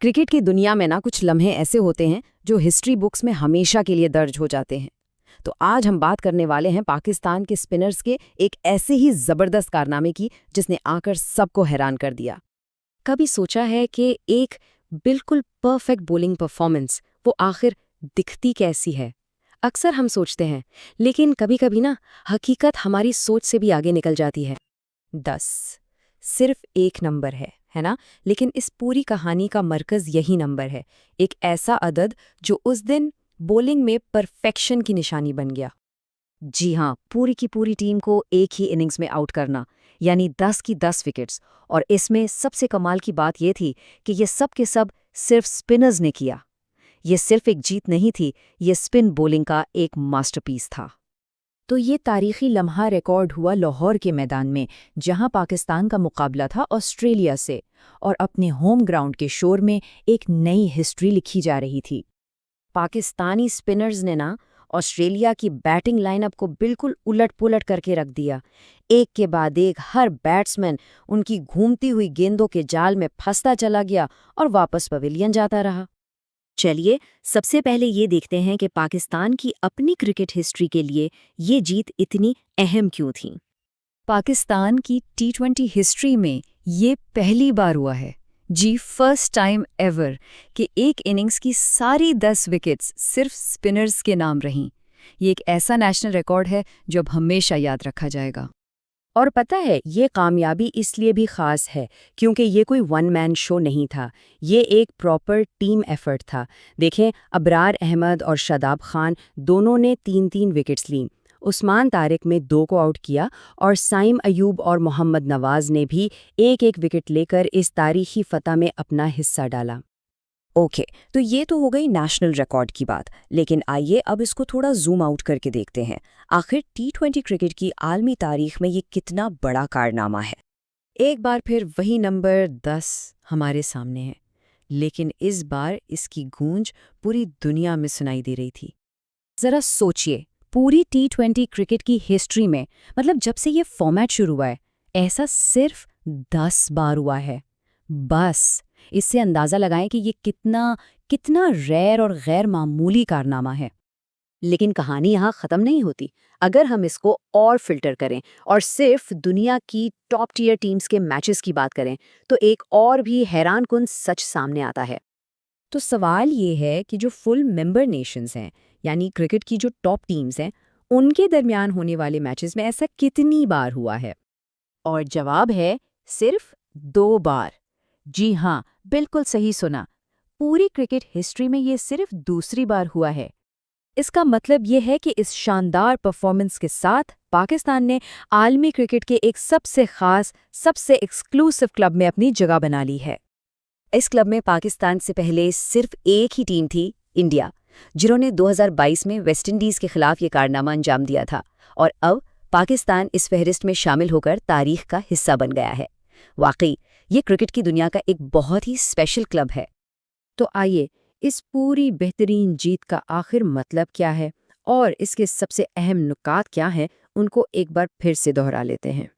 Cricket की दुनिया में ना कुछ लम्हे ऐसे होते हैं जो हिस्ट्री बुक्स में हमेशा के लिए दर्ज हो जाते हैं। तो आज हम बात करने वाले हैं पाकिस्तान के स्पिनर्स के एक ऐसे ही जबरदस्त कारनामे की जिसने आकर सबको हैरान कर दिया। कभी सोचा है कि एक बिल्कुल परफेक्ट बॉलिंग परफॉर्मेंस वो आखिर दिखती कैसी है? अक्सर हम सोचते हैं, लेकिन कभी-कभी ना हकीकत हमारी सोच से भी आगे निकल जाती है। 10 सिर्फ एक नंबर है ना? लेकिन इस पूरी कहानी का मरकज़ यही नंबर है। एक ऐसा अदद जो उस दिन बॉलिंग में परफेक्शन की निशानी बन गया। जी हाँ, पूरी की पूरी टीम को एक ही इनिंग्स में आउट करना, यानी 10 की 10 विकेट्स। और इसमें सबसे कमाल की बात यह थी कि ये सब के सब सिर्फ स्पिनर्स ने किया। ये सिर्फ एक जीत नहीं थी, ये स्पिन बॉलिंग का एक मास्टरपीस था। तो ये तारीखी लम्हा रिकॉर्ड हुआ लाहौर के मैदान में, जहां पाकिस्तान का मुकाबला था ऑस्ट्रेलिया से, और अपने होम ग्राउंड के शोर में एक नई हिस्ट्री लिखी जा रही थी। पाकिस्तानी स्पिनर्स ने ना ऑस्ट्रेलिया की बैटिंग लाइनअप को बिल्कुल उलट-पुलट करके रख दिया। एक के बाद एक हर बैट्समैन उनकी घूमती हुई गेंदों के जाल में फंसता चला गया और वापस पवेलियन जाता रहा। चलिए, सबसे पहले ये देखते हैं कि पाकिस्तान की अपनी क्रिकेट हिस्ट्री के लिए ये जीत इतनी अहम क्यों थी। पाकिस्तान की टी20 हिस्ट्री में ये पहली बार हुआ है, जी फर्स्ट टाइम एवर, कि एक इनिंग्स की सारी 10 विकेट्स सिर्फ स्पिनर्स के नाम रहीं। ये एक ऐसा नेशनल रिकॉर्ड है जो अब हमेशा याद रखा जाएगा। और पता है, ये कामयाबी इसलिए भी ख़ास है क्योंकि ये कोई वन मैन शो नहीं था, ये एक प्रॉपर टीम एफर्ट था। देखें, अबरार अहमद और शादाब खान दोनों ने 3-3 विकेट्स लीं। उस्मान तारिक में 2 को आउट किया और साइम अयूब और मोहम्मद नवाज ने भी एक-एक विकेट लेकर इस तारीखी फतह में अपना हिस्सा डाला। ओके, तो ये तो हो गई नेशनल रिकॉर्ड की बात, लेकिन आइए अब इसको थोड़ा जूम आउट करके देखते हैं। आखिर टी20 क्रिकेट की आलमी तारीख में ये कितना बड़ा कारनामा है। एक बार फिर वही नंबर 10 हमारे सामने है, लेकिन इस बार इसकी गूंज पूरी दुनिया में सुनाई दे रही थी। जरा सोचिए, पूरी टी20 क्रिकेट की हिस्ट्री में, मतलब जब से ये फॉर्मेट शुरू हुआ है, ऐसा सिर्फ 10 बार हुआ है। बस इससे अंदाज़ा लगाएं कि ये कितना रेयर और गैर मामूली कारनामा है। लेकिन कहानी यहाँ ख़त्म नहीं होती। अगर हम इसको और फिल्टर करें और सिर्फ दुनिया की टॉप टियर टीम्स के मैचेस की बात करें, तो एक और भी हैरानकुन सच सामने आता है। तो सवाल ये है कि जो फुल मेंबर नेशंस हैं, यानी क्रिकेट की जो टॉप टीम्स हैं, उनके दरमियान होने वाले मैचेस में ऐसा कितनी बार हुआ है? और जवाब है सिर्फ 2 बार। जी हाँ, बिल्कुल सही सुना। पूरी क्रिकेट हिस्ट्री में ये सिर्फ दूसरी बार हुआ है। इसका मतलब ये है कि इस शानदार परफॉर्मेंस के साथ पाकिस्तान ने आलमी क्रिकेट के एक सबसे खास, सबसे एक्सक्लूसिव क्लब में अपनी जगह बना ली है। इस क्लब में पाकिस्तान से पहले सिर्फ एक ही टीम थी, इंडिया, जिन्होंने 2022 में वेस्टइंडीज़ के खिलाफ ये कारनामा अंजाम दिया था। और अब पाकिस्तान इस फहरिस्त में शामिल होकर तारीख का हिस्सा बन गया है। वाकई ये क्रिकेट की दुनिया का एक बहुत ही स्पेशल क्लब है। तो आइए, इस पूरी बेहतरीन जीत का आखिर मतलब क्या है और इसके सबसे अहम नुकात क्या हैं, उनको एक बार फिर से दोहरा लेते हैं।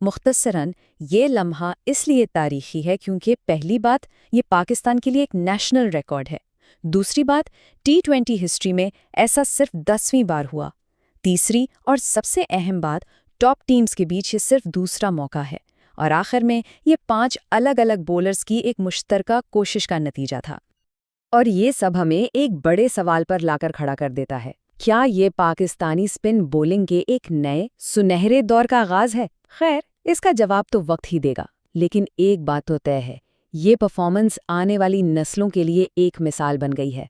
मुख्तसरन, ये लम्हा इसलिए तारीखी है क्योंकि पहली बात, ये पाकिस्तान के लिए एक नेशनल रिकॉर्ड है। दूसरी बात, टी20 हिस्ट्री में ऐसा सिर्फ 10वीं बार हुआ। तीसरी और सबसे अहम बात, टॉप टीम्स के बीच ये सिर्फ दूसरा मौका है। और आखिर में ये 5 अलग-अलग बॉलर्स की एक मुश्तरका कोशिश का नतीजा था। और ये सब हमें एक बड़े सवाल पर लाकर खड़ा कर देता है। क्या ये पाकिस्तानी स्पिन बॉलिंग के एक नए सुनहरे दौर का आगाज है? खैर, इसका जवाब तो वक्त ही देगा। लेकिन एक बात तो तय है, ये परफॉर्मेंस आने वाली नस्लों के लिए एक मिसाल बन गई है।